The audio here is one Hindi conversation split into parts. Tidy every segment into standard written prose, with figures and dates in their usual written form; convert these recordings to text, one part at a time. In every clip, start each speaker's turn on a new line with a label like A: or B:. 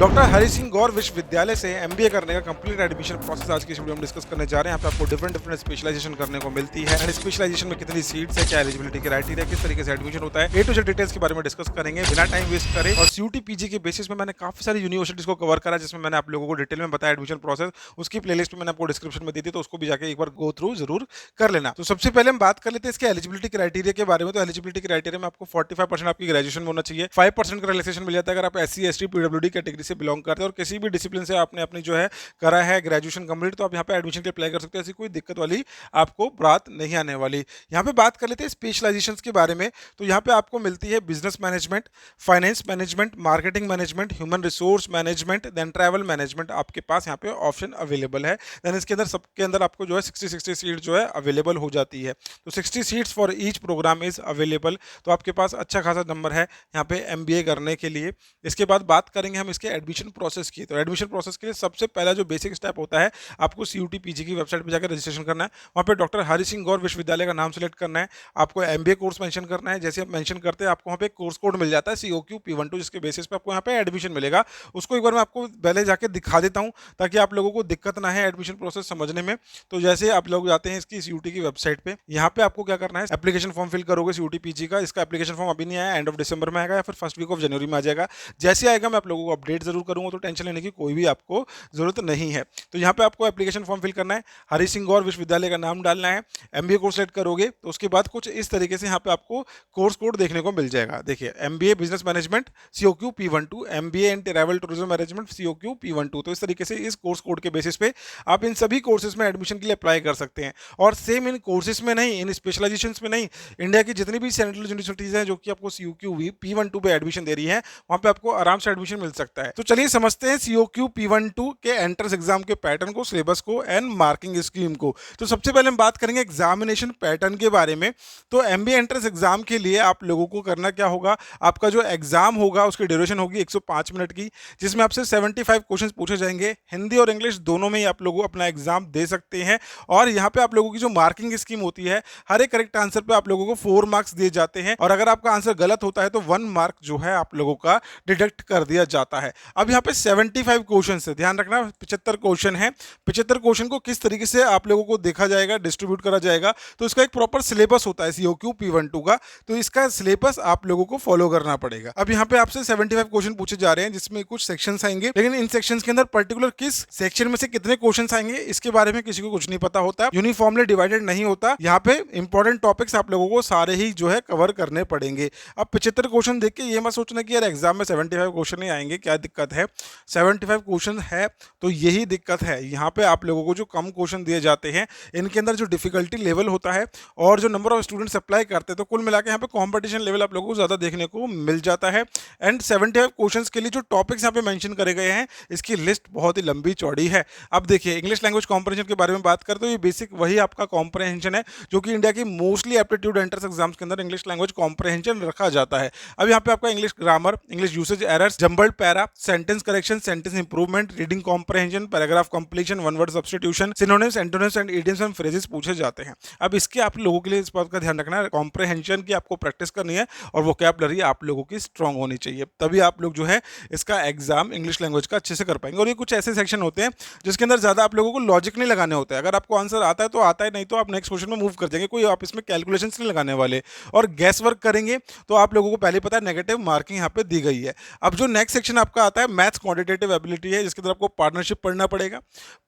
A: डॉक्टर हरि सिंह गौर विश्वविद्यालय से एमबीए करने का कंप्लीट एडमिशन प्रोसेस आज की इस वीडियो में डिस्कस करने जा रहे हैं। यहाँ पे आपको डिफरेंट स्पेशलाइजेशन करने को मिलती है एंड स्पेशलाइजेशन में कितनी सीट्स है, क्या एलिजिबिलिटी क्राइटेरिया, किस तरीके से एडमिशन होता है, ए टू जेड डिटेल्स के बारे में डिस्कस करेंगे बिना टाइम वेस्ट करें। और सीयूटी पीजी के बेसिस में मैंने काफी सारी यूनिवर्सिटीज को कवर करा जिसमें मैंने आप लोगों को डिटेल में बताया एडमिशन प्रोसेस। उसकी प्लेलिस्ट मैंने आपको डिस्क्रिप्शन में दी थी, तो उसको भी जाके एक बार गो थ्रू जरूर कर लेना। तो सबसे पहले हम बात कर लेते हैं इसके एलिजिबिलिटी क्राइटेरिया के बारे में। तो एलिजिबिलिटी क्राइटेरिया में आपको 45% आपकी ग्रेजुएशन में होना चाहिए, 5% का रिलैक्सेशन मिल जाता है अगर आप एससी एसटी पीडब्ल्यूडी कैटेगरी से बिलोंग करते हैं और किसी भी डिसिप्लिन से आपने अपनी जो है करा है ग्रेजुएशन कंप्लीट, तो आप यहाँ पे एडमिशन के लिए अप्लाई कर सकते हैं। ऐसी कोई दिक्कत वाली आपको बात नहीं आने वाली। यहाँ पे बात कर लेते हैं स्पेशलाइजेशंस के बारे में। तो यहाँ पे आपको मिलती है business management, finance management, marketing management, human resource management, then travel management आपके पास यहाँ पे ऑप्शन अवेलेबल है। देन इसके अंदर सबके अंदर आपको जो है 60 सीट जो है अवेलेबल हो जाती है। तो 60 seats for each program is available. तो आपके पास अच्छा खासा नंबर है यहाँ पे एमबीए करने के लिए। इसके बाद बात करेंगे हम इसके एडमिशन प्रोसेस की। तो एडमिशन प्रोसेस के लिए सबसे पहला जो बेसिक स्टेप होता है, आपको सीयूटी पीजी की वेबसाइट पर जाकर रजिस्ट्रेशन करना है। वहाँ पे डॉक्टर हरि सिंह गौर विश्वविद्यालय का नाम सेलेक्ट करना है, आपको एमबीए कोर्स मेंशन करना है। जैसे आप मेंशन करते हैं आपको वहाँ पे कोर्स कोड मिल जाता है COQ P12, जिसके बेसिस पे आपको यहाँ पे एडमिशन मिलेगा। उसको एक बार मैं आपको पहले जाके दिखा देता हूँ ताकि आप लोगों को दिक्कत ना है एडमिशन प्रोसेस समझने में। तो जैसे आप लोग जाते हैं इसकी सीयूटी की वेबसाइट पे, यहाँ पे आपको क्या करना है, एप्लीकेशन फॉर्म फिल करोगे सीयूटी पीजी का। इसका एप्लीकेशन फॉर्म अभी नहीं आया, एंड ऑफ दिसंबर में आएगा या फिर फर्स्ट वीक ऑफ जनवरी में आ जाएगा। जैसे आएगा मैं आप लोगों को अपडेट जरूर करूंगा, तो टेंशन लेने की कोई भी आपको जरूरत नहीं है। तो यहाँ पे आपको एप्लीकेशन फॉर्म फिल करना है, हरि सिंह गौर विश्वविद्यालय का नाम डालना है, एमबीए कोर्स सेलेक्ट करोगे तो उसके बाद कुछ इस तरीके से यहाँ पे आपको कोर्स कोड देखने को मिल जाएगा। देखिए, MBA business management COQ P12, MBA in travel tourism management COQ P12। तो इस तरीके से इस कोर्स कोड के बेसिस पे आप इन सभी कोर्सेज में एडमिशन के लिए अप्लाई कर सकते हैं। और सेम इन कोर्सेज में नहीं, इन स्पेशलाइजेशन में नहीं, इंडिया की जितनी भी सेंट्रल यूनिवर्सिटीज हैं जो कि आपको COQ P12 पे एडमिशन दे रही है, वहां पे आपको आराम से एडमिशन मिल सकता है। तो चलिए समझते हैं COQ P12 के एंट्रेंस एग्जाम के पैटर्न को, सिलेबस को एंड मार्किंग स्कीम को। तो सबसे पहले हम बात करेंगे एग्जामिनेशन पैटर्न के बारे में। तो एमबीए एंट्रेंस एग्जाम के लिए आप लोगों को करना क्या होगा, आपका जो एग्जाम होगा उसकी ड्यूरेशन होगी 105 मिनट की, जिसमें आपसे 75 क्वेश्चंस पूछे जाएंगे। हिंदी और इंग्लिश दोनों में ही आप लोग अपना एग्जाम दे सकते हैं। और यहाँ पे आप लोगों की जो मार्किंग स्कीम होती है, हर एक करेक्ट आंसर पे आप लोगों को 4 मार्क्स दिए जाते हैं, और अगर आपका आंसर गलत होता है तो 1 मार्क जो है आप लोगों का डिडक्ट कर दिया जाता है। अब यहाँ पे 75 क्वेश्चन है, ध्यान रखना 75 क्वेश्चन है। 75 क्वेश्चन को किस तरीके से आप लोगों को देखा जाएगा, डिस्ट्रीब्यूट करा जाएगा, तो इसका एक प्रॉपर सिलेबस होता है COQ P12 का। तो इसका सिलेबस आप लोगों को फॉलो करना पड़ेगा। अब यहाँ पे आपसे 75 क्वेश्चन पूछे जा रहे हैं, जिसमें कुछ सेक्शंस आएंगे, लेकिन इन सेक्शंस के अंदर पर्टिकुलर किस सेक्शन में से कितने क्वेश्चंस आएंगे इसके बारे में किसी को कुछ नहीं पता होता, यूनिफॉर्मली डिवाइडेड नहीं होता। यहाँ पे इंपॉर्टेंट टॉपिक्स आप लोगों को सारे ही जो है कवर करने पड़ेंगे। अब 75 क्वेश्चन देख के ये मत सोचना कि यार एग्जाम में 75 क्वेश्चन नहीं आएंगे, क्या दिक्कत है। 75 क्वेश्चन है तो यही दिक्कत है। यहाँ पे आप लोगों को जो कम क्वेश्चन दिए जाते हैं, इनके अंदर जो डिफिकल्टी लेवल होता है और जो नंबर ऑफ स्टूडेंट्स अप्लाई करते हैं, तो कुल मिलाकर यहाँ पे कंपटीशन लेवल आप लोगों को ज़्यादा देखने को मिल जाता है। एंड 75 क्वेश्चंस के लिए जो टॉपिक्स यहाँ पे मेंशन करे गए हैं, इसकी लिस्ट बहुत ही लंबी चौड़ी है। अब देखिए, इंग्लिश लैंग्वेज कॉम्प्रहेंशन के बारे में बात करें तो ये बेसिक वही आपका कॉम्प्रहेंशन है जो कि इंडिया की मोस्टली एप्टीट्यूड एंट्रेंस एग्जाम्स के अंदर इंग्लिश लैंग्वेज कॉम्प्रहेंशन रखा जाता है। अब यहाँ पे आपका English grammar, English usage errors, jumbled para, sentence correction, sentence improvement, reading comprehension, paragraph completion, one word substitution, synonyms, antonyms and idioms and phrases पूछे जाते हैं। अब इसके आप लोगों के लिए इस बात का ध्यान रखना है, कॉम्प्रहेंशन की आपको प्रैक्टिस करनी है और वोकैबुलरी आप लोगों की स्ट्रांग होनी चाहिए, तभी आप लोग जो है इसका एग्जाम इंग्लिश लैंग्वेज का अच्छे से कर पाएंगे। और ये कुछ ऐसे सेक्शन होते हैं जिसके अंदर ज्यादा आप लोगों को लॉजिक नहीं लगाने होते हैं। अगर आपको आंसर आता है तो आता है, नहीं तो आप नेक्स्ट क्वेश्चन में मूव कर जाएंगे, कोई आप इसमें कैलकुलेशंस नहीं लगाने वाले। और गैस वर्क करेंगे तो आप लोगों को पहले पता है नेगेटिव मार्किंग यहाँ पे दी गई है। अब जो नेक्स्ट सेक्शन आपका आता है मैथ्स क्वांटिटेटिव एबिलिटी है, जिसके अंदर आपको पार्टनरशिप पढ़ना पड़ेगा।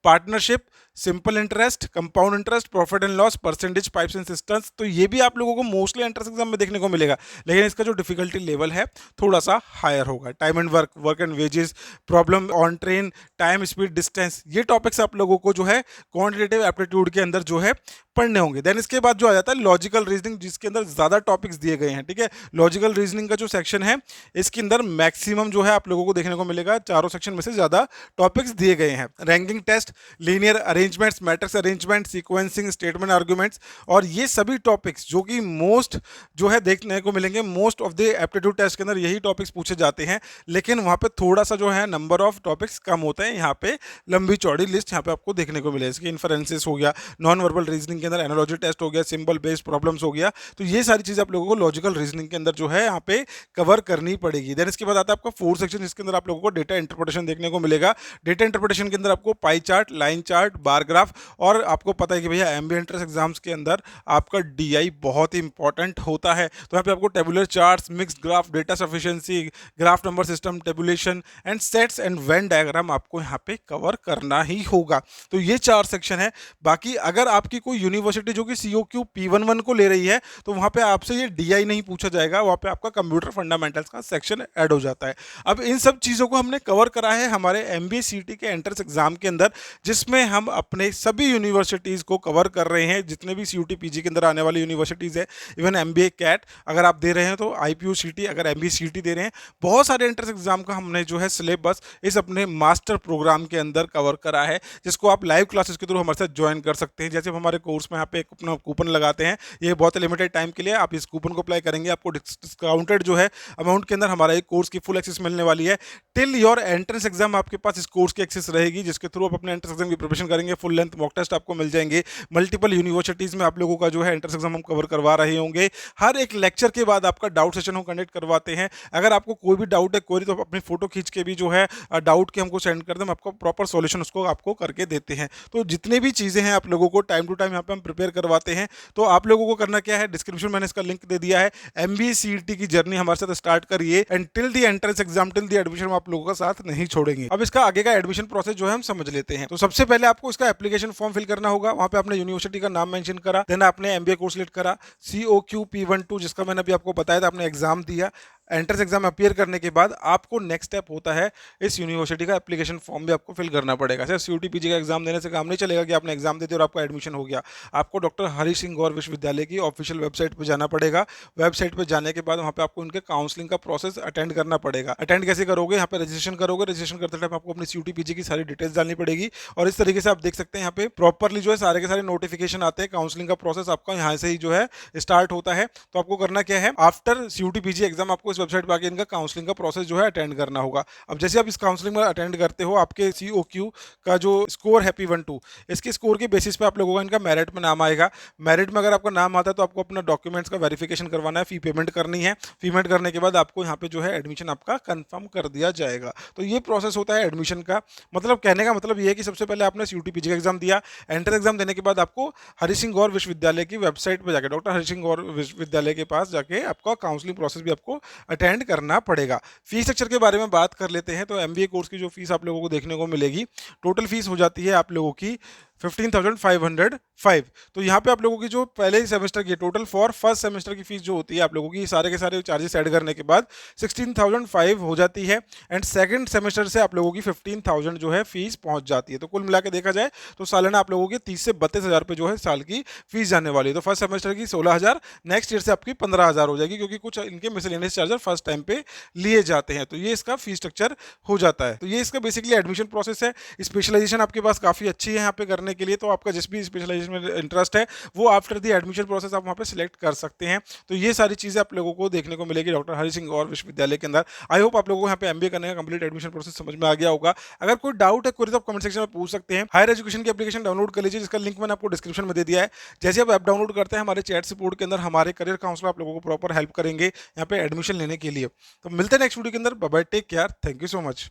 A: Partnership, simple interest, compound interest, profit and loss, percentage, pipes and systems, तो ये भी आप लोगों को मोस्टली एंट्रेंस एग्जाम में देखने को मिलेगा, लेकिन इसका जो डिफिकल्टी लेवल है थोड़ा सा हायर होगा। Time and work, work and wages, problem on train, time speed distance, ये टॉपिक्स आप लोगों को जो है क्वांटिटेटिव एप्टीट्यूड के अंदर जो है पढ़ने होंगे। देन इसके बाद जो आ जाता है लॉजिकल रीजनिंग, जिसके अंदर ज्यादा टॉपिक्स दिए गए हैं। ठीक है, लॉजिकल रीजनिंग का जो सेक्शन है इसके अंदर मैक्सिमम जो है आप लोगों को देखने को मिलेगा, चारों सेक्शन में से ज्यादा टॉपिक्स दिए गए हैं। Ranking test, linear arrangements, matrix arrangement, sequencing, statement arguments, और ये सभी टॉपिक्स जो कि मोस्ट जो है देखने को मिलेंगे most of the aptitude test के अंदर यही टॉपिक्स पूछे जाते हैं, लेकिन वहाँ पे थोड़ा सा जो है नंबर ऑफ टॉपिक्स कम होते हैं। यहाँ पे लंबी चौड़ी लिस्ट यहाँ पे आपको देखने को मिले, इसकी इन्फरेंसेस हो गया, नॉन वर्बल रीजनिंग के अंदर एनालॉजी टेस्ट हो गया, सिंबल बेस्ड प्रॉब्लम्स हो गया। तो ये सारी चीज़ आप लोगों को लॉजिकल रीजनिंग के अंदर जो है यहाँ पे कवर करनी पड़ेगी। देन इसके बाद आता है आपका फोर्थ सेक्शन, जिसके अंदर आप लोगों को डेटा इंटरप्रिटेशन देखने को मिलेगा। डेटा इंटरप्रिटेशन के अंदर आपको pie chart, line chart, bar graph, और आपको पता है कि भैया एमबीए एंट्रेंस एग्जाम्स के अंदर आपका डीआई बहुत ही इंपॉर्टेंट होता है। तो यहाँ पे आपको tabular charts, mixed graph, data sufficiency, graph number system, tabulation and sets and Venn diagram आपको यहाँ पे कवर करना ही होगा। तो ये 4 सेक्शन है। बाकी अगर आपकी कोई यूनिवर्सिटी जो कि COQ P11 को ले रही है तो वहाँ पे आपसे ये डीआई नहीं पूछा जाएगा, वहाँ पे आपका कंप्यूटर फंडामेंटल्स का सेक्शन ऐड हो जाता है। अब इन सब चीज़ों को हमने कवर करा है हमारे MBA CT के एंट्रेंस एग्जाम के अंदर, जिसमें हम अपने सभी यूनिवर्सिटीज़ को कवर कर रहे हैं, जितने भी CUT PG के अंदर आने वाली यूनिवर्सिटीज़ है। इवन MBA CAT अगर आप दे रहे हैं तो IPU CT, अगर MBA CT दे रहे हैं, बहुत सारे एंट्रेंस एग्जाम का हमने जो है सिलेबस इस अपने मास्टर प्रोग्राम के अंदर कवर करा है, जिसको आप लाइव क्लासेस के थ्रू हमारे साथ ज्वाइन कर सकते हैं। जैसे हमारे कोर्स में यहाँ पे एक अपना कूपन लगाते हैं, ये बहुत लिमिटेड टाइम के लिए, आप इस कूपन को अप्लाई करेंगे, आपको डिस्काउंटेड जो है अमाउंट के अंदर हमारा एक कोर्स की फुल एक्सेस मिलने वाली है। टिल योर एंट्रेंस एग्जाम आपके पास इस कोर्स की एक्सेस रहेगी, जिसके थ्रू आप अपने एंट्रेंस एग्जाम की प्रिपरेशन करेंगे। फुल लेंथ मॉक टेस्ट आपको मिल जाएंगे, मल्टीपल यूनिवर्सिटीज़ में आप लोगों का जो है एंट्रेंस एग्जाम हम कवर करवा रहे होंगे। हर एक लेक्चर के बाद आपका डाउट सेशन हम कंडक्ट करवाते हैं। अगर आपको कोई भी डाउट है, कोई तो अपनी फोटो खींच के भी जो है डाउट के हमको सेंड कर दें, हम आपको प्रॉपर सॉल्यूशन उसको आपको करके देते हैं। तो जितनी भी चीज़ें हैं आप लोगों को टाइम टू टाइम यहाँ पे हम प्रिपेयर करवाते हैं। तो आप लोगों को करना क्या है, डिस्क्रिप्शन मैंने इसका लिंक दे दिया है, MBA CT की जर्नी हमारे साथ स्टार्ट करिए and till the entrance exam, till the admission हम आप लोगों का साथ नहीं छोड़ेंगे। अब इसका आगे का एडमिशन प्रोसेस जो है हम समझ लेते हैं। तो सबसे पहले आपको इसका एप्लीकेशन फॉर्म फिल करना होगा। वहां पे आपने यूनिवर्सिटी का नाम मेंशन करा, देन आपने MBA कोर्स सिलेक्ट करा, COQ P12 जिसका मैंने अभी आपको बताया था, आपने एग्जाम दिया। एंट्रेंस एग्जाम अपीयर करने के बाद आपको नेक्स्ट स्टेप होता है इस यूनिवर्सिटी का एप्लीकेशन फॉर्म भी आपको फिल करना पड़ेगा। सिर्फ CUT PG का एग्जाम देने से काम नहीं चलेगा कि आपने एग्जाम दे दिया और आपका एडमिशन हो गया। आपको डॉक्टर हरि सिंह गौर विश्वविद्यालय की ऑफिशियल वेबसाइट पर जाना पड़ेगा। वेबसाइट पर जाने के बाद वहाँ पे आपको उनके काउंसलिंग का प्रोसेस अटेंड करना पड़ेगा। अटेंड कैसे करोगे, यहाँ पे रजिस्ट्रेशन करोगे, रजिस्ट्रेशन करते टाइम आपको अपनी CUT PG की सारी डिटेल्स डालनी पड़ेगी। और इस तरीके से आप देख सकते हैं यहाँ पे प्रॉपरली जो है सारे के सारे नोटिफिकेशन आते हैं। काउंसलिंग का प्रोसेस आपका यहाँ से ही जो है स्टार्ट होता है। तो आपको करना क्या है, आफ्टर CUT PG एग्जाम आपको इस वेबसाइट पर आके इनका काउंसलिंग का प्रोसेस जो है अटेंड करना होगा। अब जैसे आप इस काउंसलिंग में अटेंड करते हो, आपके COQ का जो स्कोर है P12, इसके स्कोर के बेसिस पे आप लोगों का इनका मेरिट में नाम आएगा। मेरिट में अगर आपका नाम आता है तो आपको अपना डॉक्यूमेंट्स का वेरिफिकेशन करवाना है, फी पेमेंट करनी है। पेमेंट करने के बाद आपको यहाँ पे जो है एडमिशन आपका कंफर्म कर दिया जाएगा। तो ये प्रोसेस होता है एडमिशन का। मतलब कहने का मतलब ये है कि सबसे पहले आपने CUT PG का एग्जाम दिया, एंट्रेंस एग्जाम देने के बाद आपको हरि सिंह गौर विश्वविद्यालय की वेबसाइट पर जाकर, डॉक्टर हरि सिंह गौर विश्वविद्यालय के पास जाके आपका काउंसलिंग प्रोसेस भी आपको अटेंड करना पड़ेगा। फीस स्ट्रक्चर के बारे में बात कर लेते हैं। तो MBA कोर्स की जो फीस आप लोगों को देखने को मिलेगी, टोटल फीस हो जाती है आप लोगों की 15,505। तो यहाँ पे आप लोगों की जो पहले ही सेमेस्टर की टोटल फॉर फर्स्ट सेमेस्टर की फीस जो होती है आप लोगों की सारे के सारे चार्जेस ऐड करने के बाद 16,005 हो जाती है। एंड सेकंड सेमेस्टर से आप लोगों की 15,000 जो है फीस पहुंच जाती है। तो कुल मिला के देखा जाए तो सालाना आप लोगों के 30 से 32,000 रुपये जो है साल की फीस जाने वाली है। तो फर्स्ट सेमेस्टर की 16,000, नेक्स्ट ईयर से आपकी 15,000 हो जाएगी, क्योंकि कुछ इनके मिसलेनियस चार्जर फर्स्ट टाइम पे लिए जाते हैं। तो ये इसका फीस स्ट्रक्चर हो जाता है। तो ये इसका बेसिकली एडमिशन प्रोसेस है। स्पेशलाइजेशन आपके पास काफ़ी अच्छी है यहाँ पे करने के लिए। तो आपका जिस भी स्पेशलाइजेशन में इंटरेस्ट है वो आफ्टर द एडमिशन प्रोसेस आप वहाँ पे सिलेक्ट कर सकते हैं। तो ये सारी चीज़ें आप लोगों को देखने को मिलेगी डॉक्टर हरि सिंह गौर विश्वविद्यालय के अंदर। आई होप आप लोगों को यहाँ पे MBA करने का कंप्लीट एडमिशन प्रोसेस समझ में आ गया होगा। अगर कोई डाउट है, कोई तो आप कमेंट सेक्शन में पूछ सकते हैं। हायर एजुकेशन की एप्लीकेशन डाउनलोड कर लीजिए, जिसका लिंक मैंने आपको डिस्क्रिप्शन में दे दिया है। जैसे आप ऐप डाउनलोड करते हैं, हमारे चैट सपोर्ट के अंदर हमारे करियर काउंसलर आप लोगों को प्रॉपर हेल्प करेंगे यहाँ पे एडमिशन लेने के लिए। तो मिलते हैं नेक्स्ट वीडियो के अंदर। Bye bye, take care, thank you so much.